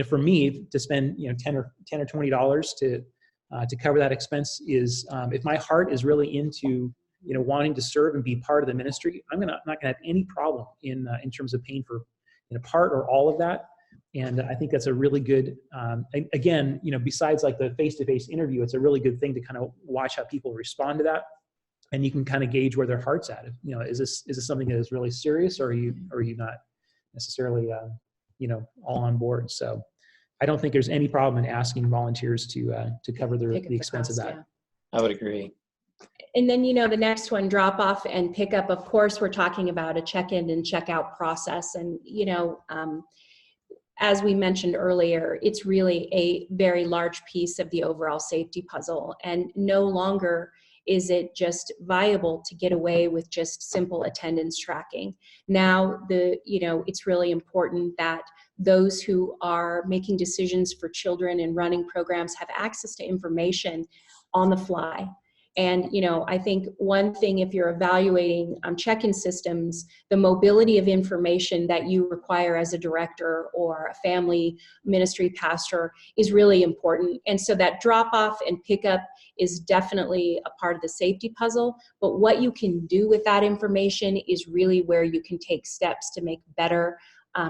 for me to spend $10 or $20 to cover that expense is, if my heart is really into wanting to serve and be part of the ministry, I'm not gonna have any problem in terms of paying for part or all of that. And I think that's a really good, again, besides like the face-to-face interview, it's a really good thing to kind of watch how people respond to that, and you can kind of gauge where their heart's at. Is this something that is really serious, or are you not necessarily all on board? So I don't think there's any problem in asking volunteers to cover the expense of that. Yeah. I would agree. And then, the next one, drop off and pick up. Of course, we're talking about a check-in and check-out process. And, as we mentioned earlier, it's really a very large piece of the overall safety puzzle. And no longer is it just viable to get away with just simple attendance tracking. Now, it's really important that those who are making decisions for children and running programs have access to information on the fly. And, I think one thing, if you're evaluating check-in systems, the mobility of information that you require as a director or a family ministry pastor is really important. And so that drop-off and pickup is definitely a part of the safety puzzle. But what you can do with that information is really where you can take steps to make better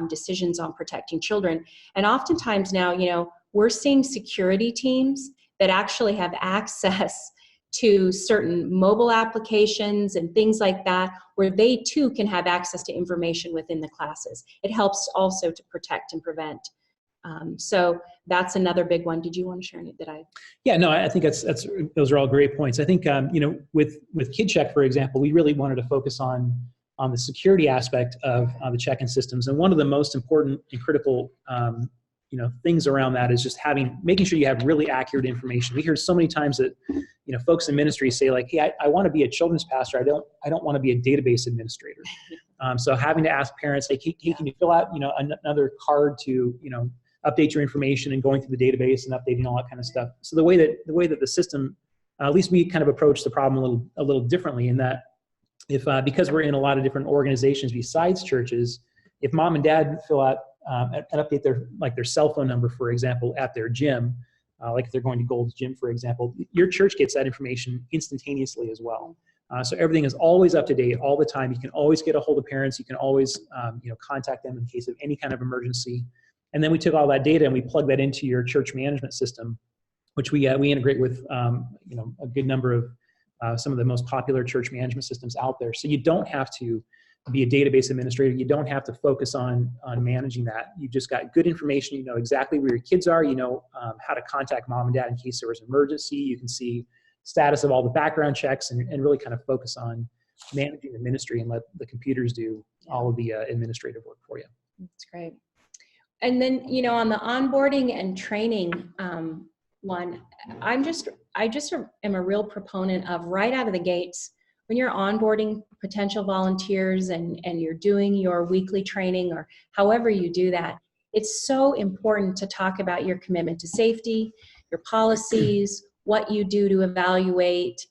decisions on protecting children. And oftentimes now, we're seeing security teams that actually have access to certain mobile applications and things like that, where they too can have access to information within the classes. It helps also to protect and prevent. So that's another big one. Did you want to share any? Yeah, no, I think those are all great points. I think, with KidCheck, for example, we really wanted to focus on the security aspect of the check-in systems. And one of the most important and critical things around that is just making sure you have really accurate information. We hear so many times that, folks in ministry say like, hey, I want to be a children's pastor. I don't want to be a database administrator. So having to ask parents, hey, can you fill out, another card to, update your information, and going through the database and updating all that kind of stuff. So the way that the system, at least we kind of approach the problem a little differently, in that because we're in a lot of different organizations besides churches, if mom and dad fill out and update their cell phone number, for example, at their gym, like if they're going to Gold's Gym, for example, your church gets that information instantaneously as well. So everything is always up to date all the time. You can always get a hold of parents. You can always contact them in case of any kind of emergency. And then we took all that data and we plugged that into your church management system, which we integrate with a good number of some of the most popular church management systems out there. So you don't have to be a database administrator. You don't have to focus on managing that. You've just got good information. You know exactly where your kids are. You know how to contact mom and dad in case there was an emergency. You can see status of all the background checks and really kind of focus on managing the ministry and let the computers do all of the administrative work for you. That's great. And then, on the onboarding and training one, I just am a real proponent of right out of the gates, when you're onboarding potential volunteers and you're doing your weekly training or however you do that, it's so important to talk about your commitment to safety, your policies, what you do to evaluate,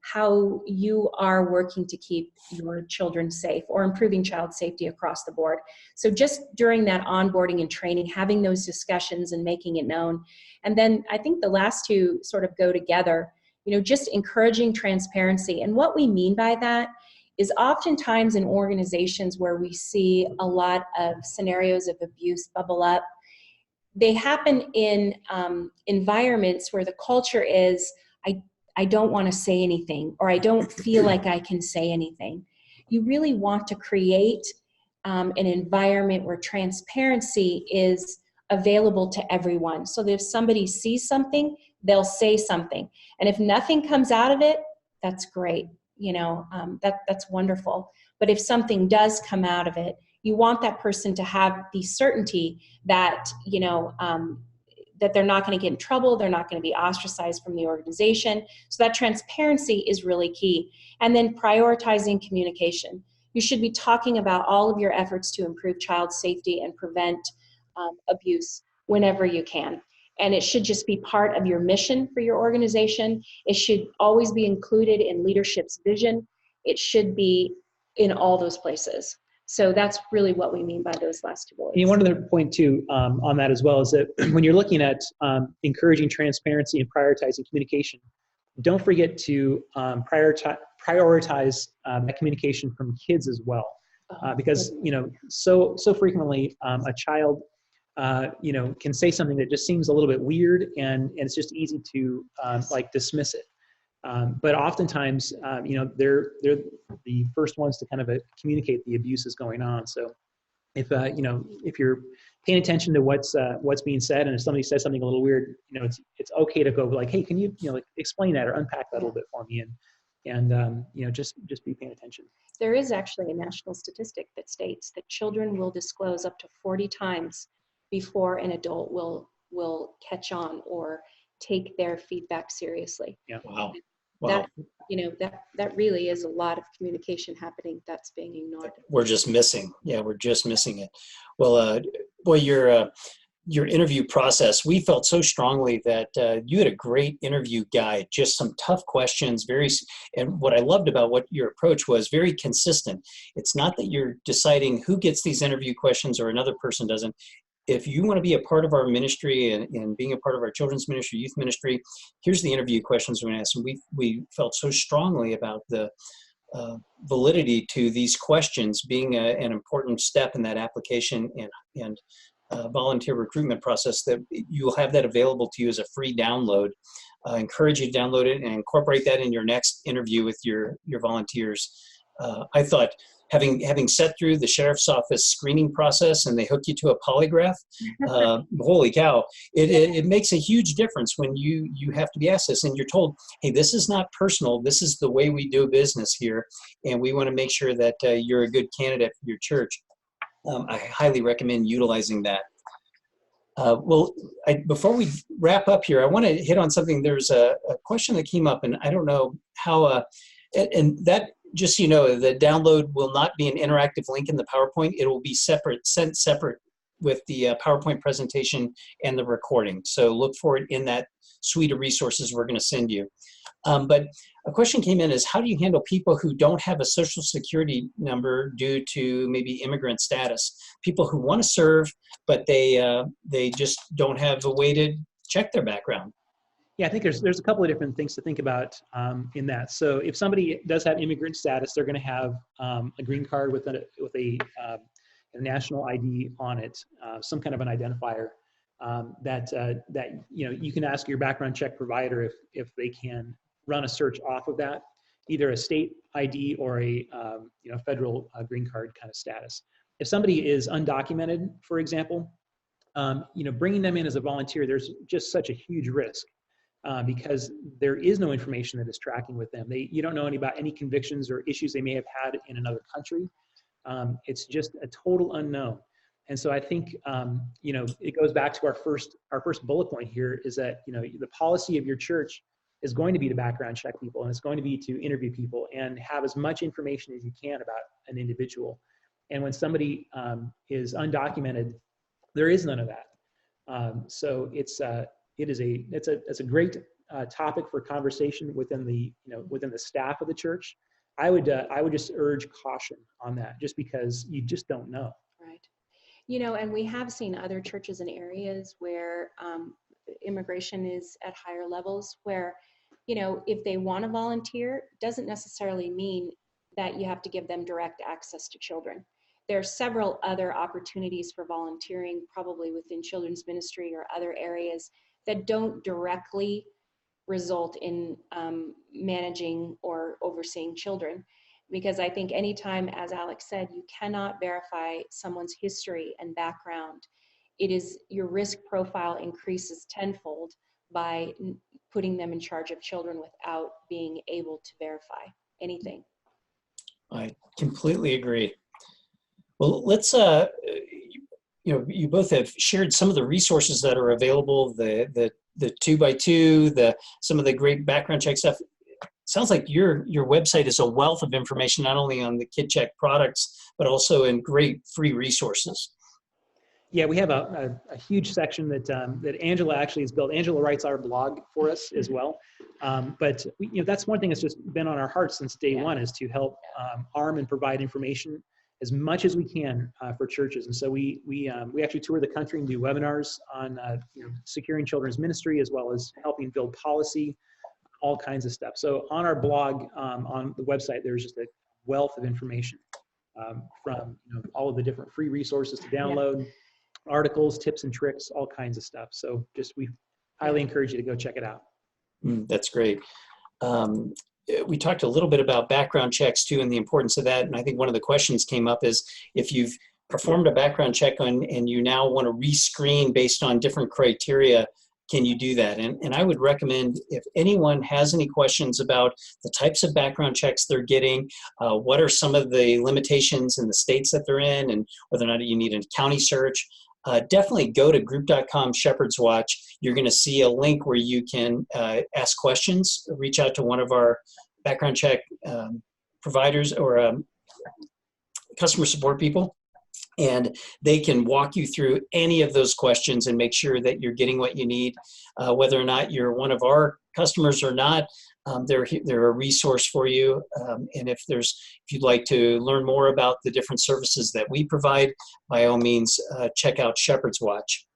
how you are working to keep your children safe or improving child safety across the board. So just during that onboarding and training, having those discussions and making it known. And then I think the last two sort of go together, just encouraging transparency. And what we mean by that is oftentimes in organizations where we see a lot of scenarios of abuse bubble up, they happen in environments where the culture is, I don't want to say anything, or I don't feel like I can say anything. You really want to create an environment where transparency is available to everyone, so that if somebody sees something, they'll say something. And if nothing comes out of it, that's great. That's wonderful. But if something does come out of it, you want that person to have the certainty that, that they're not going to get in trouble, they're not going to be ostracized from the organization. So that transparency is really key. And then prioritizing communication. You should be talking about all of your efforts to improve child safety and prevent abuse whenever you can. And it should just be part of your mission for your organization. It should always be included in leadership's vision. It should be in all those places. So that's really what we mean by those last two bullets. And one other point too on that as well is that when you're looking at encouraging transparency and prioritizing communication, don't forget to prioritize that communication from kids as well, because so frequently a child can say something that just seems a little bit weird, and it's just easy to dismiss it. But oftentimes, they're the first ones to kind of communicate the abuse is going on. So if you're paying attention to what's being said, and if somebody says something a little weird, it's okay to go like, hey, can you explain that or unpack that a little bit for me, and just be paying attention. There is actually a national statistic that states that children will disclose up to 40 times before an adult will catch on or take their feedback seriously. Yeah. Wow. That really is a lot of communication happening that's being ignored. We're just missing. Yeah, we're just missing it. Well, boy, your interview process, we felt so strongly that you had a great interview guide, just some tough questions, and what I loved about what your approach was, very consistent. It's not that you're deciding who gets these interview questions or another person doesn't. If you want to be a part of our ministry and being a part of our children's ministry, youth ministry, here's the interview questions we're going to ask. And we felt so strongly about the validity to these questions being an important step in that application and volunteer recruitment process, that you'll have that available to you as a free download. I encourage you to download it and incorporate that in your next interview with your volunteers. I thought, having sat through the sheriff's office screening process and they hook you to a polygraph, holy cow, it makes a huge difference when you have to be asked this and you're told, hey, this is not personal, this is the way we do business here, and we want to make sure that you're a good candidate for your church. I highly recommend utilizing that. Before we wrap up here, I want to hit on something. There's a question that came up, and I don't know how, and that, just so you know, the download will not be an interactive link in the PowerPoint. It will be sent separate with the PowerPoint presentation and the recording. So look for it in that suite of resources we're going to send you. But a question came in is, how do you handle people who don't have a social security number due to maybe immigrant status? People who want to serve, but they just don't have a way to check their background. Yeah, I think there's a couple of different things to think about in that. So if somebody does have immigrant status, they're going to have a green card with a national ID on it, some kind of an identifier that you can ask your background check provider if they can run a search off of that, either a state ID or a federal green card kind of status. If somebody is undocumented, for example, bringing them in as a volunteer, there's just such a huge risk. Because there is no information that is tracking with them. You don't know about any convictions or issues they may have had in another country. It's just a total unknown. And so I think it goes back to our first bullet point here, is that the policy of your church is going to be to background check people, and it's going to be to interview people and have as much information as you can about an individual. And when somebody is undocumented, there is none of that. So it's a great topic for conversation within the staff of the church. I would just urge caution on that, just because you just don't know. Right. And we have seen other churches in areas where immigration is at higher levels, where if they want to volunteer, doesn't necessarily mean that you have to give them direct access to children. there are several other opportunities for volunteering, probably within children's ministry or other areas that don't directly result in managing or overseeing children. Because I think anytime, as Alex said, you cannot verify someone's history and background, your risk profile increases tenfold by putting them in charge of children without being able to verify anything. I completely agree. Well, let's, you both have shared some of the resources that are available, the 2x2, some of the great background check stuff. Sounds like your website is a wealth of information, not only on the KidCheck products, but also in great free resources. Yeah, we have a huge section that Angela actually has built. Angela writes our blog for us as well. But that's one thing that's just been on our hearts since day one, is to help arm and provide information as much as we can for churches. And so we actually tour the country and do webinars on securing children's ministry, as well as helping build policy, all kinds of stuff. So on our blog, on the website, there's just a wealth of information from all of the different free resources to download, articles, tips and tricks, all kinds of stuff. So we highly encourage you to go check it out. That's great. We talked a little bit about background checks too, and the importance of that. And I think one of the questions came up is, if you've performed a background check and you now want to rescreen based on different criteria, can you do that? And I would recommend, if anyone has any questions about the types of background checks they're getting, what are some of the limitations in the states that they're in, and whether or not you need a county search, definitely go to group.com Shepherd's Watch. You're going to see a link where you can ask questions, reach out to one of our background check providers or customer support people, and they can walk you through any of those questions and make sure that you're getting what you need. Whether or not you're one of our customers or not, they're a resource for you. And if you'd like to learn more about the different services that we provide, by all means, check out Shepherd's Watch.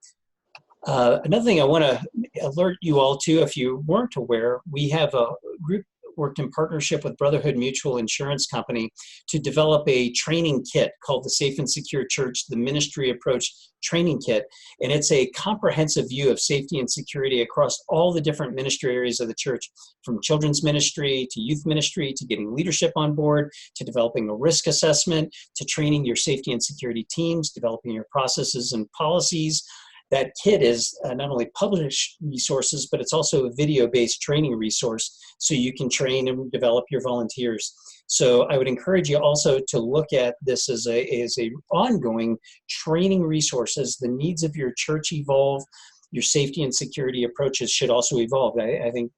Another thing I want to alert you all to, if you weren't aware, we have a group worked in partnership with Brotherhood Mutual Insurance Company to develop a training kit called the Safe and Secure Church, the Ministry Approach Training Kit. And it's a comprehensive view of safety and security across all the different ministry areas of the church, from children's ministry to youth ministry, to getting leadership on board, to developing a risk assessment, to training your safety and security teams, developing your processes and policies. That kit is not only published resources, but it's also a video-based training resource, so you can train and develop your volunteers. So I would encourage you also to look at this as a ongoing training resource. As the needs of your church evolve, your safety and security approaches should also evolve. I think,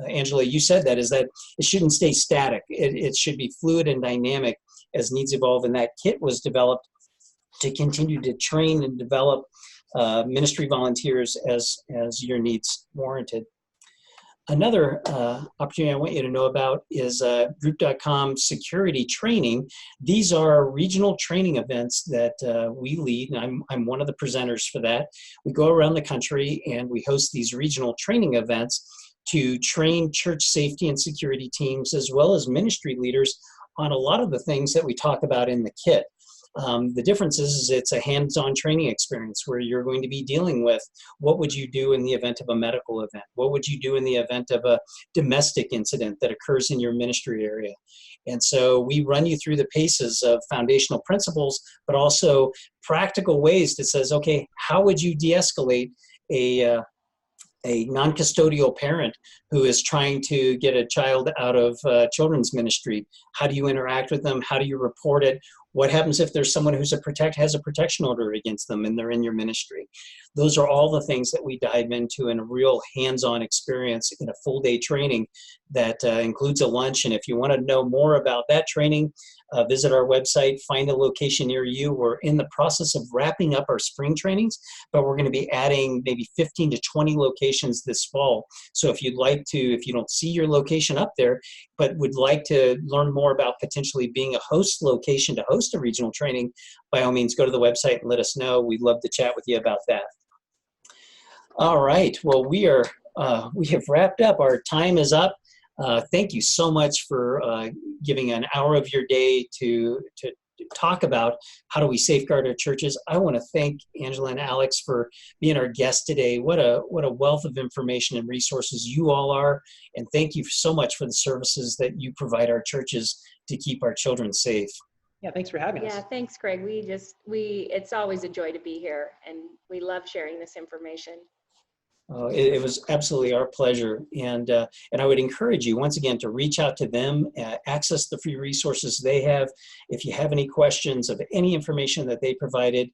Angela, you said that it shouldn't stay static. It should be fluid and dynamic as needs evolve, and that kit was developed to continue to train and develop ministry volunteers as your needs warranted. Another opportunity I want you to know about is group.com security training. These are regional training events that we lead, and I'm one of the presenters for that. We go around the country and we host these regional training events to train church safety and security teams, as well as ministry leaders, on a lot of the things that we talk about in the kit. The difference is it's a hands-on training experience where you're going to be dealing with what would you do in the event of a medical event? What would you do in the event of a domestic incident that occurs in your ministry area? And so we run you through the paces of foundational principles, but also practical ways that says, okay, how would you de-escalate a non-custodial parent who is trying to get a child out of children's ministry? How do you interact with them? How do you report it? What happens if there's someone who's has a protection order against them and they're in your ministry? Those are all the things that we dive into in a real hands-on experience in a full-day training that includes a lunch. And if you want to know more about that training, visit our website, find a location near you. We're in the process of wrapping up our spring trainings, but we're going to be adding maybe 15 to 20 locations this fall. So if you'd like to, if you don't see your location up there, but would like to learn more about potentially being a host location to host a regional training, by all means, go to the website and let us know. We'd love to chat with you about that. All right. Well, we have wrapped up. Our time is up. Thank you so much for giving an hour of your day to talk about how do we safeguard our churches. I want to thank Angela and Alex for being our guests today. What a wealth of information and resources you all are. And thank you so much for the services that you provide our churches to keep our children safe. Yeah, thanks for having us. Yeah, thanks, Craig. It's always a joy to be here, and we love sharing this information. It was absolutely our pleasure, and I would encourage you once again to reach out to them, access the free resources they have. If you have any questions of any information that they provided,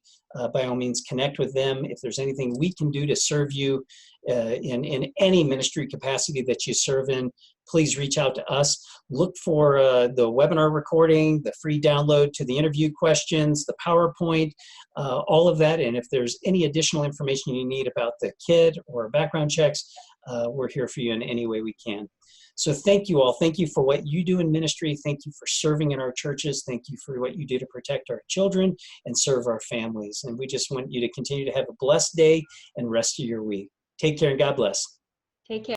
by all means connect with them. If there's anything we can do to serve you in any ministry capacity that you serve in, please reach out to us. Look for the webinar recording, the free download to the interview questions, the PowerPoint, all of that. And if there's any additional information you need about the kid or background checks, we're here for you in any way we can. So thank you all. Thank you for what you do in ministry. Thank you for serving in our churches. Thank you for what you do to protect our children and serve our families. And we just want you to continue to have a blessed day and rest of your week. Take care and God bless. Take care.